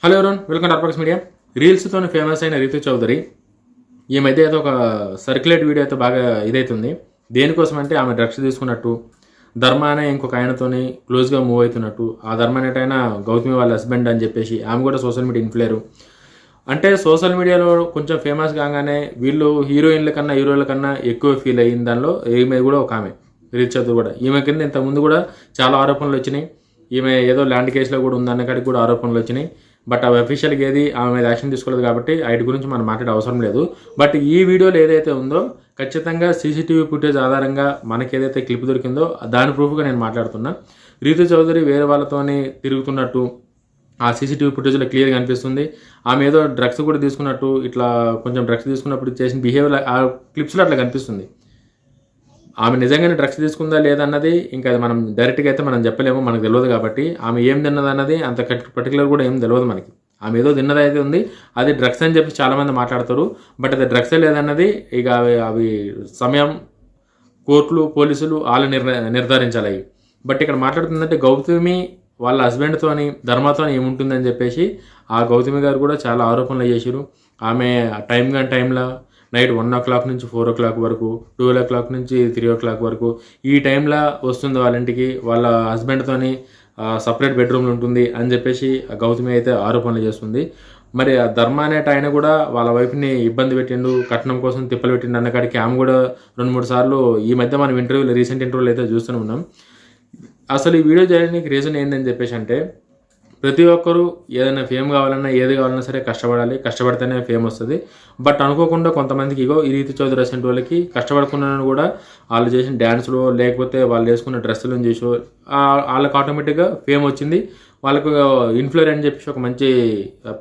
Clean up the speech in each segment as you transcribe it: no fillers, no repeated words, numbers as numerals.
Hello everyone, welcome to Arpax media. రీల్స్తో famous అయిన రీతు చౌదరి ఈ మధ్య అయితే ఒక సర్క్యులేట్ వీడియో అయితే బాగా ఇదవుతుంది. దేనికోసం అంటే ఆమె డ్రగ్స్ తీసుకున్నట్టు, ధర్మ అనే ఇంకొక ఆయనతోని క్లోజ్గా మూవ్ అవుతున్నట్టు, ఆ ధర్మ అనేటైనా గౌతమి వాళ్ళ హస్బెండ్ అని చెప్పేసి ఆమె కూడా సోషల్ మీడియా ఇన్ఫ్లుయర్. అంటే సోషల్ మీడియాలో కొంచెం ఫేమస్ కాగానే వీళ్ళు హీరోయిన్ల కన్నా హీరోల కన్నా ఎక్కువ ఫీల్ అయ్యింది. దానిలో ఈమె కూడా ఒక ఆమె రీతు చౌదరి కూడా. ఈమె కింద ఇంతకుముందు కూడా చాలా ఆరోపణలు వచ్చినాయి. ఈమె ఏదో ల్యాండ్ కేసులో కూడా ఉందన్న కాడికి కూడా ఆరోపణలు వచ్చినాయి. బట్ అవి అఫీషియల్గా ఏది ఆమె మీద యాక్షన్ తీసుకోలేదు కాబట్టి వాటి గురించి మనం మాట్లాడే అవసరం లేదు. బట్ ఈ వీడియోలో ఏదైతే ఉందో ఖచ్చితంగా సీసీటీవీ ఫుటేజ్ ఆధారంగా మనకి ఏదైతే క్లిప్ దొరికిందో దాని ప్రూఫ్గా నేను మాట్లాడుతున్నా. రీతు చౌదరి వేరే వాళ్ళతోనే తిరుగుతున్నట్టు ఆ సీసీటీవీ ఫుటేజ్లో క్లియర్గా అనిపిస్తుంది. ఆమె ఏదో డ్రగ్స్ కూడా తీసుకున్నట్టు, ఇట్లా కొంచెం డ్రగ్స్ తీసుకున్నప్పుడు చేసిన బిహేవియర్ ఆ క్లిప్స్లో అట్లా కనిపిస్తుంది. ఆమె నిజంగానే డ్రగ్స్ తీసుకుందా లేదన్నది ఇంకా అది మనం డైరెక్ట్గా అయితే మనం చెప్పలేము, మనకు తెలియదు. కాబట్టి ఆమె ఏం తిన్నది అన్నది అంత పర్టికులర్ కూడా ఏం తెలియదు మనకి. ఆమె ఏదో తిన్నది అయితే ఉంది, అది డ్రగ్స్ అని చెప్పి చాలామంది మాట్లాడతారు. బట్ అది డ్రగ్సే లేదన్నది ఇక అవి సమయం, కోర్టులు, పోలీసులు వాళ్ళు నిర్ధారించాలి. బట్ ఇక్కడ మాట్లాడుతుందంటే గౌతమి వాళ్ళ హస్బెండ్తోని ధర్మతోని ఏముంటుందని చెప్పేసి ఆ గౌతమి గారు కూడా చాలా ఆరోపణలు చేశారు. ఆమె టైంలో నైట్ 1 o'clock నుంచి 4 o'clock వరకు, 12 o'clock నుంచి 3 o'clock వరకు ఈ టైంలో వస్తుంది వాళ్ళ ఇంటికి, వాళ్ళ హస్బెండ్తోని సపరేట్ బెడ్రూమ్లు ఉంటుంది అని చెప్పేసి గౌతమి అయితే ఆరోపణలు చేస్తుంది. మరి ఆ ధర్మ అనేట ఆయన కూడా వాళ్ళ వైఫ్ని ఇబ్బంది పెట్టిండు, కట్నం కోసం తిప్పలు పెట్టిండు అన్నకాడికి ఆమె కూడా 2-3 సార్లు ఈ మధ్య మనం రీసెంట్ ఇంటర్వ్యూలు అయితే చూస్తూనే ఉన్నాం. అసలు ఈ వీడియో చేయడానికి రీజన్ ఏంటని చెప్పేసి అంటే, ప్రతి ఒక్కరూ ఏదైనా ఫేమ్ కావాలన్నా ఏది కావాలన్నా సరే కష్టపడాలి, కష్టపడితేనే ఫేమ్ వస్తుంది. బట్ అనుకోకుండా కొంతమందికి ఈ రీతు చౌదరి అసెంట్ వాళ్ళకి కష్టపడకుండా కూడా వాళ్ళు చేసిన డ్యాన్స్లో లేకపోతే వాళ్ళు వేసుకున్న డ్రెస్సులను చేసి వాళ్ళకి ఆటోమేటిక్గా ఫేమ్ వచ్చింది. వాళ్ళకు ఇన్ఫ్లుయర్ అని చెప్పేసి ఒక మంచి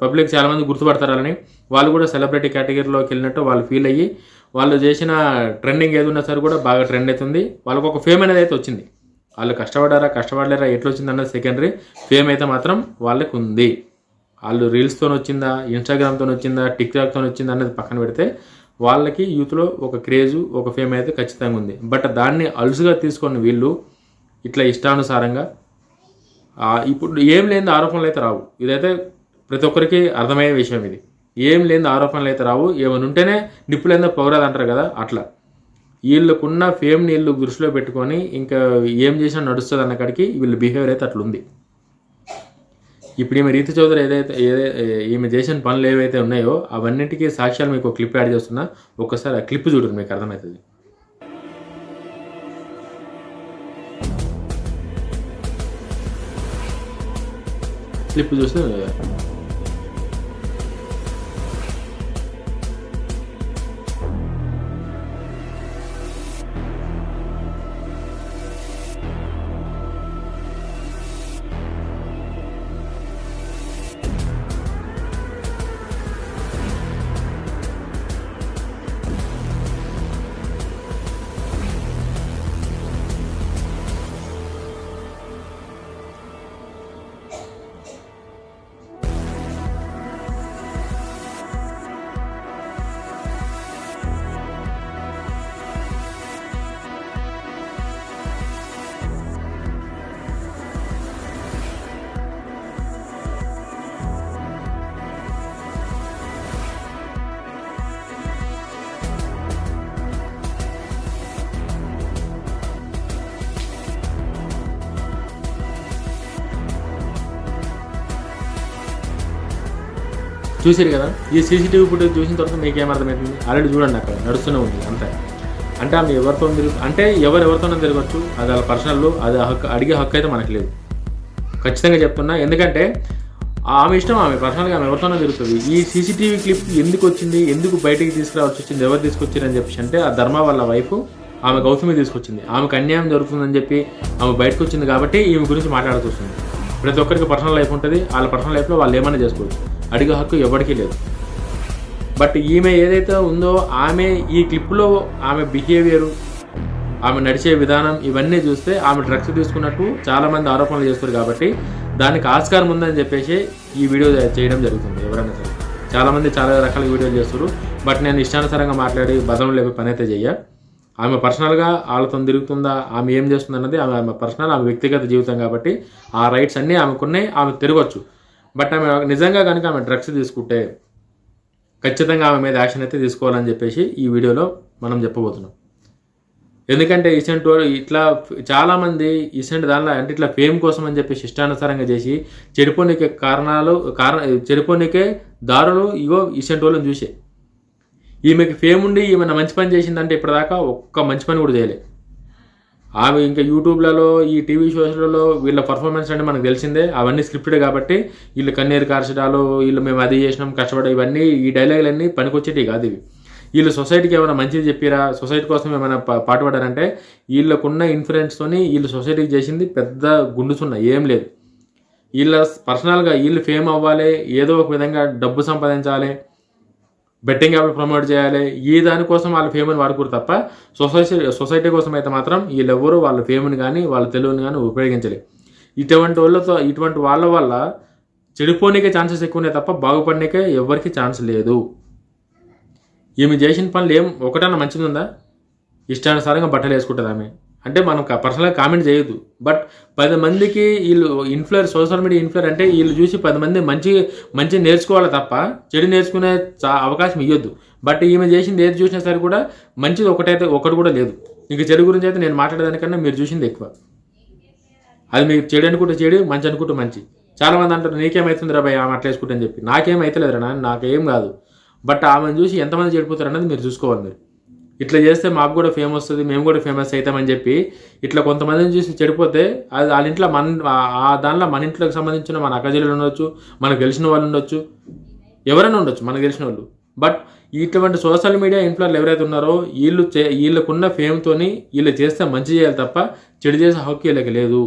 పబ్లిక్ చాలామంది గుర్తుపడతారని వాళ్ళు కూడా సెలబ్రిటీ కేటగిరీలోకి వెళ్ళినట్టు వాళ్ళు ఫీల్ అయ్యి వాళ్ళు చేసిన ట్రెండింగ్ ఏది ఉన్నా సరే కూడా బాగా ట్రెండ్ అవుతుంది. వాళ్ళకు ఒక ఫేమ్ అనేది అయితే వచ్చింది. వాళ్ళు కష్టపడలేరా ఎట్లా వచ్చింది అన్నది సెకండరీ. ఫేమ్ అయితే మాత్రం వాళ్ళకు ఉంది. వాళ్ళు రీల్స్తో వచ్చిందా, ఇన్స్టాగ్రామ్తో వచ్చిందా, టిక్టాక్తో వచ్చిందా అన్నది పక్కన పెడితే వాళ్ళకి యూత్లో ఒక క్రేజు, ఒక ఫేమ్ అయితే ఖచ్చితంగా ఉంది. బట్ దాన్ని అలుసుగా తీసుకొని వీళ్ళు ఇట్లా ఇష్టానుసారంగా ఇప్పుడు ఏం లేని ఆరోపణలు అయితే రావు. ఇదైతే ప్రతి ఒక్కరికి అర్థమయ్యే విషయం. ఇది ఏం లేని ఆరోపణలు అయితే రావు. ఏమైనా ఉంటేనే నిప్పులేందో పొగరాదు అంటారు కదా, అట్లా వీళ్ళకున్న ఫేమ్ని వీళ్ళు దృష్టిలో పెట్టుకొని ఇంకా ఏం చేసినా నడుస్తుంది అన్న కాడికి వీళ్ళ బిహేవియర్ అయితే అట్లుంది. ఇప్పుడు ఈమె రీతు చౌదరి ఈమె చేసిన పనులు ఏవైతే ఉన్నాయో అవన్నిటికీ సాక్ష్యాలు మీకు క్లిప్ యాడ్ చేస్తున్నా. ఒక్కసారి ఆ క్లిప్ చూడండి, మీకు అర్థమవుతుంది. క్లిప్ చూస్తే చూసారు కదా. ఈ సీసీటీవీ ఫుటేజ్ చూసిన తర్వాత మీకు ఏమర్థమవుతుంది? ఆల్రెడీ చూడండి, అక్కడ నడుస్తూనే ఉంది అంతే. అంటే ఆమె ఎవరితో అంటే ఎవరితోనో తిరగచ్చు, అది వాళ్ళ పర్సనల్లో, అది అడిగే హక్కు అయితే మనకు లేదు. ఖచ్చితంగా చెప్తున్నా. ఎందుకంటే ఆమె ఇష్టం, ఆమె పర్సనల్గా ఆమె ఎవరితోనో తిరుగుతుంది. ఈ సీసీటీవీ క్లిప్ ఎందుకు వచ్చింది, ఎందుకు బయటికి తీసుకురావాల్సి వచ్చింది, ఎవరు తీసుకొచ్చారని చెప్పేసి అంటే ఆ ధర్మ వాళ్ళ వైఫ్ ఆమె గౌతమి తీసుకొచ్చింది. ఆమెకు అన్యాయం జరుగుతుందని చెప్పి ఆమె బయటకు వచ్చింది కాబట్టి ఈమె గురించి మాట్లాడుతూ వస్తుంది. ప్రతి ఒక్కరికి పర్సనల్ లైఫ్ ఉంటుంది. వాళ్ళ పర్సనల్ లైఫ్లో వాళ్ళు ఏమైనా చేసుకోవచ్చు, అడిగే హక్కు ఎవరికీ లేదు. బట్ ఈమె ఏదైతే ఉందో ఆమె ఈ క్లిప్లో ఆమె బిహేవియరు, ఆమె నడిచే విధానం ఇవన్నీ చూస్తే ఆమె డ్రగ్స్ తీసుకున్నట్టు చాలామంది ఆరోపణలు చేస్తారు. కాబట్టి దానికి ఆస్కారం ఉందని చెప్పేసి ఈ వీడియో చేయడం జరుగుతుంది. ఎవరైనా సరే చాలామంది చాలా రకాల వీడియోలు చేస్తారు. బట్ నేను ఇష్టానుసారంగా మాట్లాడి బదనం లేపే పని అయితే చెయ్య. ఆమె పర్సనల్గా వాళ్ళతో తిరుగుతుందా, ఆమె ఏం చేస్తుంది అన్నది ఆమె పర్సనల్, ఆమె వ్యక్తిగత జీవితం కాబట్టి ఆ రైట్స్ అన్నీ ఆమెకున్నాయి, ఆమె తిరగచ్చు. బట్ ఆమె నిజంగా కనుక ఆమె డ్రగ్స్ తీసుకుంటే ఖచ్చితంగా ఆమె మీద యాక్షన్ అయితే తీసుకోవాలని చెప్పేసి ఈ వీడియోలో మనం చెప్పబోతున్నాం. ఎందుకంటే ఇసెంట్ ఇట్లా చాలామంది ఇసెంట్ దానిలో అంటే ఇట్లా ఫేమ్ కోసం అని చెప్పేసి ఇష్టానుసారంగా చేసి చెడిపోనికే దారులు ఇగో ఇసెంట్ వాళ్ళని చూసే. ఈమెకి ఫేమ్ ఉండి ఈమె మంచి పని చేసిందంటే ఇప్పటిదాకా ఒక్క మంచి పని కూడా చేయలేదు. ఆమె ఇంకా యూట్యూబ్లలో ఈ టీవీ షోస్లలో వీళ్ళ పర్ఫార్మెన్స్ అంటే మనకు తెలిసిందే, అవన్నీ స్క్రిప్టెడ్ కాబట్టి వీళ్ళు కన్నీరు కార్చడాలు, వీళ్ళు మేము అది చేసినాం కష్టపడే, ఇవన్నీ ఈ డైలాగులన్నీ పనికొచ్చేటివి కాదు ఇవి. వీళ్ళు సొసైటీకి ఏమైనా మంచిది చెప్పిరా, సొసైటీ కోసం ఏమైనా పాటుపడారంటే వీళ్ళకున్న ఇన్ఫ్లుయెన్స్తోని వీళ్ళు సొసైటీకి చేసింది పెద్ద గుండుసున్న ఏం లేదు. వీళ్ళ పర్సనల్గా వీళ్ళు ఫేమ్ అవ్వాలి, ఏదో ఒక విధంగా డబ్బు సంపాదించాలి, బెట్టింగ్ యాప్లు ప్రమోట్ చేయాలి, ఈ దానికోసం వాళ్ళ ఫేమ్ని వాడుకోరు తప్ప సొసైటీ కోసం అయితే మాత్రం వీళ్ళెవ్వరూ వాళ్ళ ఫేమ్ని కానీ వాళ్ళ తెలుగుని కానీ ఉపయోగించలేదు. ఇటువంటి వాళ్ళ వల్ల చెడిపోనికే ఛాన్సెస్ ఎక్కువ ఉన్నాయి తప్ప బాగుపడనికే ఎవరికి ఛాన్స్ లేదు. ఈమె చేసిన పనులు ఒకటన్నా మంచిది ఉందా? ఇష్టానుసారంగా బట్టలు వేసుకుంటుంది ఆమె అంటే మనం పర్సనల్గా కామెంట్ చేయొద్దు. బట్ 10 మందికి వీళ్ళు ఇన్ఫ్లుయర్, సోషల్ మీడియా ఇన్ఫ్లుయర్ అంటే వీళ్ళు చూసి 10 మంది మంచి నేర్చుకోవాలి తప్ప చెడు నేర్చుకునే అవకాశం ఇవ్వద్దు. బట్ ఈమె చేసింది ఏది చూసినా సరే కూడా మంచిది ఒకటి కూడా లేదు. ఇంక చెడు గురించి అయితే నేను మాట్లాడేదానికన్నా మీరు చూసింది ఎక్కువ. అది మీకు చెడు అనుకుంటే చెడు, మంచి అనుకుంటే మంచి. చాలామంది అంటారు నీకేమవుతుంది రా భయ్ ఆమె అట్లా వేసుకుంటే అని చెప్పి. నాకేం అవుతలేదురా, నాకేం కాదు. బట్ ఆమెను చూసి ఎంతమంది చెడిపోతారు అన్నది మీరు చూసుకోవాలి. మీరు ఇట్లా చేస్తే మాకు కూడా ఫేమ్ వస్తుంది, మేము కూడా ఫేమస్ అవుతామని చెప్పి ఇట్లా కొంతమందిని చూసి చెడిపోతే అది వాళ్ళ ఇంట్లో దానిలో మన ఇంట్లోకి సంబంధించిన మన అక్కజల్లు ఉండొచ్చు, మనకు తెలిసిన వాళ్ళు ఉండొచ్చు, ఎవరైనా ఉండొచ్చు మనకు తెలిసిన వాళ్ళు. బట్ ఇటువంటి సోషల్ మీడియా ఇన్ఫ్లుయర్లు ఎవరైతే ఉన్నారో వీళ్ళకున్న ఫేమ్తోని వీళ్ళు చేస్తే మంచి చేయాలి తప్ప చెడు చేసే హక్కు వీళ్ళకి లేదు.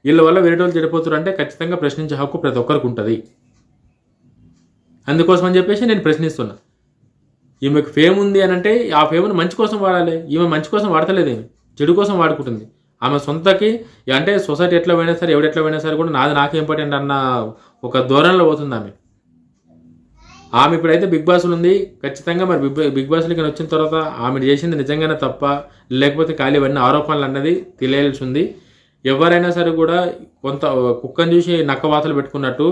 వీళ్ళ వల్ల వేరే వాళ్ళు చెడిపోతారు అంటే ఖచ్చితంగా ప్రశ్నించే హక్కు ప్రతి ఒక్కరికి ఉంటుంది. అందుకోసం అని చెప్పేసి నేను ప్రశ్నిస్తున్నా. ఈమెకు ఫేమ్ ఉంది అని అంటే ఆ ఫేమ్ని మంచి కోసం వాడాలి. ఈమె మంచి కోసం వాడతలేదేమి, చెడు కోసం వాడుకుంటుంది. ఆమె సొంతకి అంటే సొసైటీ ఎట్లా పోయినా సరే, ఎవడెట్లా పోయినా సరే కూడా నాకే ఇంపార్టెంట్ అన్న ఒక ధోరణిలో పోతుంది ఆమె ఇప్పుడైతే బిగ్ బాస్లో ఉంది. ఖచ్చితంగా మరి బిగ్ బాస్లోకి వచ్చిన తర్వాత ఆమె చేసింది నిజంగానే తప్ప లేకపోతే ఖాళీ ఇవన్నీ ఆరోపణలు అన్నది తెలియాల్సి ఉంది. ఎవరైనా సరే కూడా కొంత కుక్కను చూసి నక్క వాతలు పెట్టుకున్నట్టు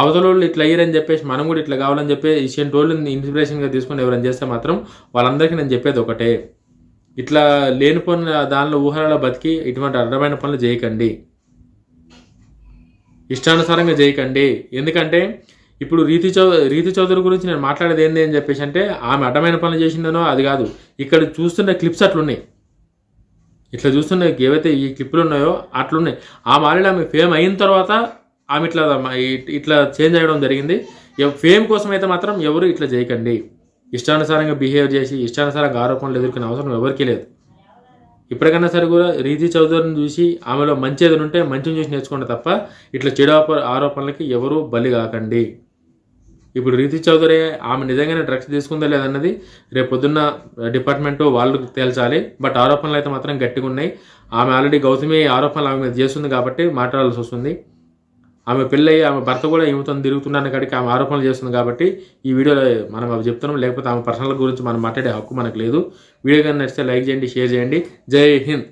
అవతల వాళ్ళు ఇట్లా అయ్యారని చెప్పేసి మనం కూడా ఇట్లా కావాలని చెప్పి ఇషియన్ టోళ్ళని ఇన్స్పిరేషన్గా తీసుకొని ఎవరైనా చేస్తే మాత్రం వాళ్ళందరికీ నేను చెప్పేది ఒకటే, ఇట్లా లేనిపోయిన దానిలో ఊహలలో బతికి ఇటువంటి అడ్డమైన పనులు చేయకండి, ఇష్టానుసారంగా చేయకండి. ఎందుకంటే ఇప్పుడు రీతి చౌదరి గురించి నేను మాట్లాడేది ఏంది అని చెప్పేసి అంటే ఆమె అడ్డమైన పనులు చేసిందనో అది కాదు. ఇక్కడ చూస్తున్న క్లిప్స్ అట్లున్నాయి, ఇట్లా చూస్తున్న ఏవైతే ఈ క్లిప్పులు ఉన్నాయో అట్లున్నాయి. ఆమె ఫేమ్ అయిన తర్వాత ఆమె ఇట్లా చేంజ్ అయ్యడం జరిగింది. ఫేమ్ కోసం అయితే మాత్రం ఎవరు ఇట్లా చేయకండి. ఇష్టానుసారంగా బిహేవ్ చేసి ఇష్టానుసారంగా ఆరోపణలు ఎదుర్కొనే అవసరం ఎవరికీ లేదు. ఇప్పటికన్నా సరే కూడా రీతి చౌదరిని చూసి ఆమెలో మంచి ఏదైనా ఉంటే మంచిని చూసి నేర్చుకోండి తప్ప ఇట్లా చెడు ఆరోపణలకి ఎవరు బలి కాకండి. ఇప్పుడు రీతి చౌదరి ఆమె నిజంగానే డ్రగ్స్ తీసుకుందా లేదన్నది రేపు పొద్దున్న డిపార్ట్మెంట్ వాళ్ళు తేల్చాలి. బట్ ఆరోపణలు అయితే మాత్రం గట్టిగా ఉన్నాయి. ఆమె ఆల్రెడీ గౌతమి ఆరోపణలు ఆమె మీద చేస్తుంది కాబట్టి మాట్లాడాల్సి వస్తుంది. ఆమె పెళ్ళయి ఆమె భర్త కూడా ఈమెతో తిరుగుతున్నాను కాడికి ఆమె ఆరోపణలు చేస్తుంది కాబట్టి ఈ వీడియోలో మనం అవి చెప్తున్నాం. లేకపోతే ఆమె పర్సనల్ గురించి మనం మాట్లాడే హక్కు మనకు లేదు. వీడియో కానీ నచ్చితే లైక్ చేయండి, షేర్ చేయండి. జై హింద్.